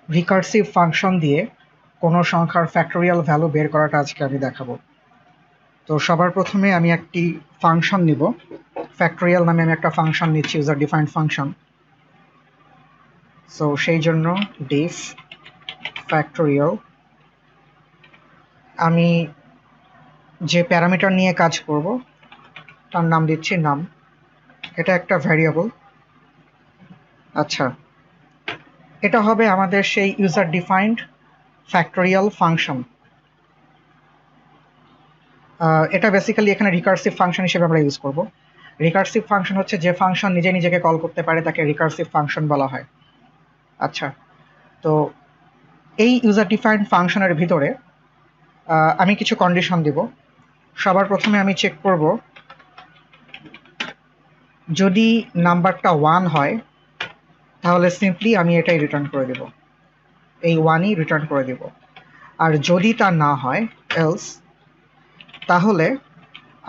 Recursive function দিয়ে কোনো সংখ্যার ফ্যাক্টোরিয়াল ভ্যালু বের করাটা আজকে আমি দেখাবো। তো সবার প্রথমে আমি একটি ফাংশন নিব, ফ্যাক্টোরিয়াল নামে আমি একটা ফাংশন নিচ্ছি, ইউজার ডিফাইন্ড ফাংশন। সো সেই জন্য ডিফ ফ্যাক্টোরিয়াল, আমি যে প্যারামিটার নিয়ে কাজ করব তার নাম দিচ্ছি নাম। এটা একটা ভ্যারিয়েবল। আচ্ছা, এটা হবে আমাদের সেই ইউজার ডিফাইন্ড ফ্যাক্টোরিয়াল ফাংশন। এটা বেসিক্যালি এখানে রিকার্সিভ ফাংশন হিসেবে আমরা ইউজ করব। রিকার্সিভ ফাংশন হচ্ছে যে ফাংশন নিজে নিজেকে কল করতে পারে তাকে রিকার্সিভ ফাংশন বলা হয়। আচ্ছা, তো এই ইউজার ডিফাইন্ড ফাংশনের ভিতরে আমি কিছু কন্ডিশন দিব। সবার প্রথমে আমি চেক করব যদি নাম্বারটা 1 হয় তাহলে সিম্পলি আমি এটাই রিটার্ন করে দেব, এই 1ই রিটার্ন করে দেব। আর যদি তা না হয় এলস, তাহলে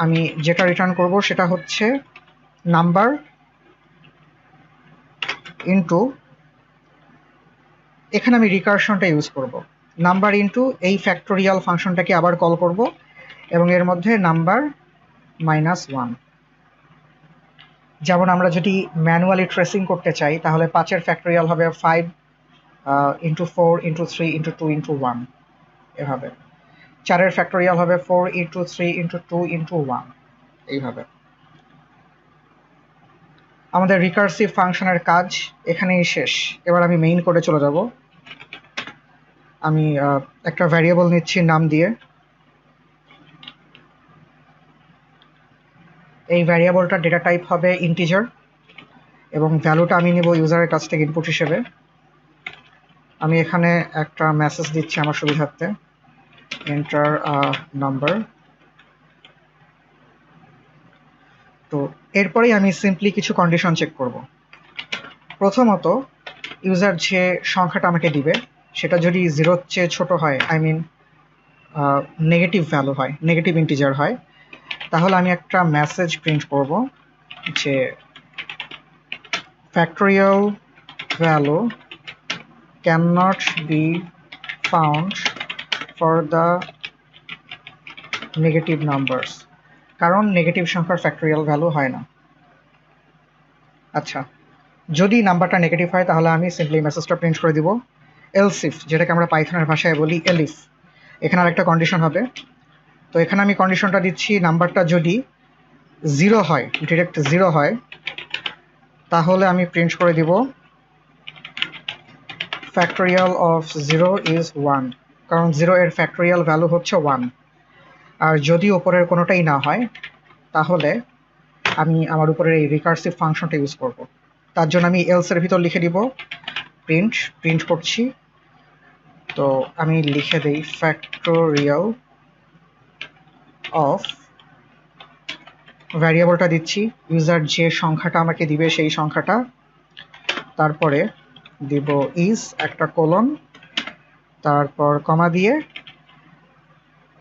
আমি যেটা রিটার্ন করব সেটা হচ্ছে নাম্বার ইনটু, এখানে আমি রিকার্শনটা ইউজ করব, নাম্বার ইনটু এই ফ্যাক্টোরিয়াল ফাংশনটাকে আবার কল করব এবং এর মধ্যে নাম্বার -1। যেমন আমরা যদি ম্যানুয়ালি ট্রেসিং করতে চাই তাহলে 5-এর ফ্যাক্টোরিয়াল হবে 5 ইন্টু 4 ইন্টু 3 ইন্টু 2 ইন্টু 1, এভাবে। 4-এর ফ্যাক্টোরিয়াল হবে 4 ইন্টু 3 ইন্টু 2 ইন্টু 1, এইভাবে। আমাদের রিকার্সিভ ফাংশনের কাজ এখানেই শেষ। এবার আমি মেইন কোডে চলে যাব। আমি একটা ভ্যারিয়েবল নিচ্ছি নাম দিয়ে। এই ভ্যারিয়েবলটার ডেটা টাইপ হবে ইন্টিজার এবং ভ্যালুটা আমি নেব ইউজারের কাছ থেকে ইনপুট হিসেবে। আমি এখানে একটা মেসেজ দিচ্ছি আমার সুবিধার্থে, এন্টার নাম্বার। তো এরপরেই আমি সিম্পলি কিছু কন্ডিশন চেক করব। প্রথমত, ইউজার যে সংখ্যাটা আমাকে দিবে সেটা যদি 0-র চেয়ে ছোট হয়, আই মিন নেগেটিভ ভ্যালু হয়, নেগেটিভ ইন্টিজার হয়, তাহলে আমি একটা মেসেজ প্রিন্ট করব যে factorial value can not be found for the negative numbers, কারণ নেগেটিভ সংখ্যার ফ্যাক্টোরিয়াল ভ্যালু হয় না। আচ্ছা, যদি নাম্বারটা নেগেটিভ হয় তাহলে আমি সিম্পলি মেসেজটা প্রিন্ট করে দিব এলস ইফ, যেটাকে আমরা পাইথনের ভাষায় বলি এলিফ। এখানে আরেকটা কন্ডিশন হবে। তো এখানে আমি কন্ডিশনটা দিচ্ছি নাম্বারটা যদি 0 হয়, ডিরেক্ট 0 হয়, তাহলে আমি প্রিন্ট করে দিব ফ্যাক্টোরিয়াল অফ 0 ইজ 1, কারণ 0 এর ফ্যাক্টোরিয়াল ভ্যালু হচ্ছে 1। আর যদি ওপরের কোনোটাই না হয় তাহলে আমি আমার উপরের এই রিকার্সিভ ফাংশনটা ইউজ করব। তার জন্য আমি এলসের ভিতর লিখে দিব প্রিন্ট করছি। তো আমি লিখে দেই ফ্যাক্টোরিয়াল অফ, ভ্যারিয়েবলটা দিচ্ছি ইউজার যে সংখ্যাটা আমাকে দিবে সেই সংখ্যাটা, তারপরে দিব ইজ একটা কোলন, তারপর কমা দিয়ে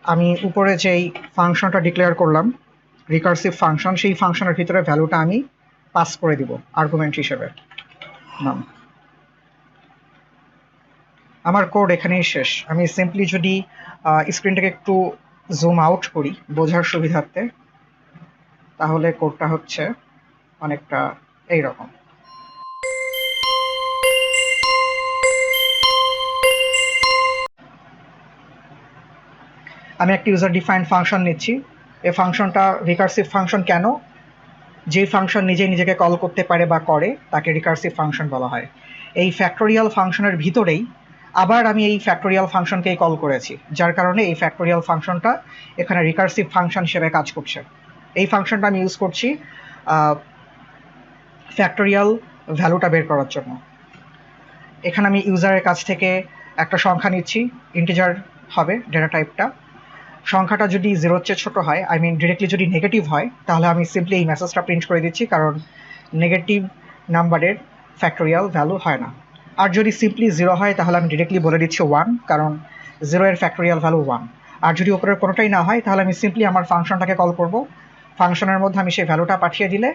আমি উপরে যেই ফাংশনটা ডিক্লেয়ার করলাম রিকার্সিভ ফাংশন, সেই ফাংশনের ভিতরে ভ্যালুটা আমি পাস করে দিব আর্গুমেন্ট হিসেবে নাম। আমার কোড এখানেই শেষ। আমি সিম্পলি যদি স্ক্রিনটাকে একটু জুম আউট করি বোঝার সুবিধার্থে, তাহলে কোডটা হচ্ছে অনেকটা এইরকম। আমি একটা ইউজার ডিফাইন্ড ফাংশন নিচ্ছি। এই ফাংশনটা রিকার্সিভ ফাংশন কেন? যেই ফাংশন নিজে নিজেকে কল করতে পারে বা করে তাকে রিকার্সিভ ফাংশন বলা হয়। এই ফ্যাক্টোরিয়াল ফাংশনের ভিতরেই আবার আমি এই ফ্যাক্টোরিয়াল ফাংশনকেই কল করেছি, যার কারণে এই ফ্যাক্টোরিয়াল ফাংশনটা এখানে রিকার্সিভ ফাংশন হিসেবে কাজ করছে। এই ফাংশনটা আমি ইউজ করছি ফ্যাক্টোরিয়াল ভ্যালুটা বের করার জন্য। এখানে আমি ইউজারের কাছ থেকে একটা সংখ্যা নিচ্ছি, ইন্টিজার হবে ডেটা টাইপটা। সংখ্যাটা যদি 0-র চেয়ে ছোটো হয়, আই মিন ডিরেক্টলি যদি নেগেটিভ হয়, তাহলে আমি সিম্পলি এই মেসেজটা প্রিন্ট করে দিচ্ছি, কারণ নেগেটিভ নাম্বারের ফ্যাক্টোরিয়াল ভ্যালু হয় না। আর যদি সিম্পলি 0 হয় তাহলে আমি ডিরেক্টলি বলে দিচ্ছি 1, কারণ 0 এর ফ্যাক্টোরিয়াল ভ্যালু 1। আর যদি উপরের কোনোটাই না হয় তাহলে আমি সিম্পলি আমার ফাংশনটাকে কল করব, ফাংশনের মধ্যে আমি সেই ভ্যালুটা পাঠিয়ে দিলে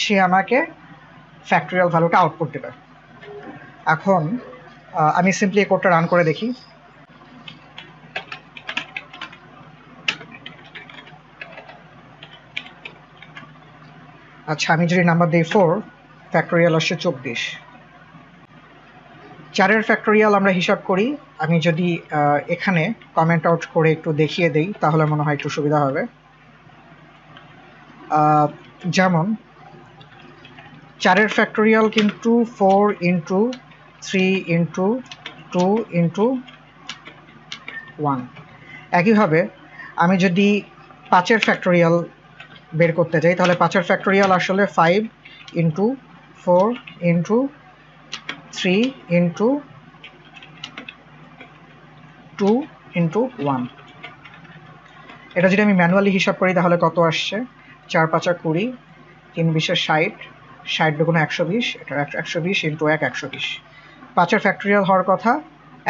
সে আমাকে ফ্যাক্টোরিয়াল ভ্যালুটা আউটপুট দেবে। এখন আমি সিম্পলি এই কোডটা রান করে দেখি। আচ্ছা, আমি যদি নাম্বার দিই 4, ফ্যাক্টোরিয়াল আসছে 24। 4-এর ফ্যাক্টোরিয়াল আমরা হিসাব করি। আমি যদি এখানে কমেন্ট আউট করে একটু দেখিয়ে দেই তাহলে মনে হয় একটু সুবিধা হবে। যেমন 4-এর ফ্যাক্টোরিয়াল কিন্তু 4 ইন্টু 3 ইন্টু 2 ইন্টু 1। একইভাবে আমি যদি 5-এর ফ্যাক্টোরিয়াল বের করতে যাই তাহলে 5-এর ফ্যাক্টোরিয়াল আসলে 5 ইন্টু 4 ইন্টু 3 ইন্টু 2 ইন্টু 1। এটা যদি আমি ম্যানুয়ালি হিসাব করি তাহলে কত আসছে? 4 5 20, 3 20 60, 60 দুগুণে 120, এটা 120 ইন্টু 1 120। 5-এর ফ্যাক্টোরিয়াল হওয়ার কথা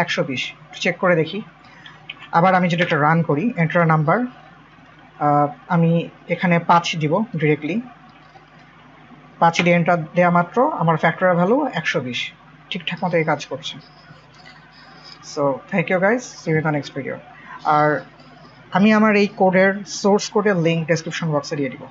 120। চেক করে দেখি। আবার আমি যদি এটা রান করি, এন্টার নাম্বার, আমি এখানে 5 দিব ডিরেক্টলি। 5 দিয়ে এন্টার দেওয়া মাত্র আমার ফ্যাক্টোরিয়াল ভ্যালু 120। ঠিকঠাক মতো এই কাজ করছে। So thank you guys, see you in the next video. আর আমি আমার এই কোডের সোর্স কোডের লিঙ্ক ডেসক্রিপশন বক্সে দিয়ে দিব।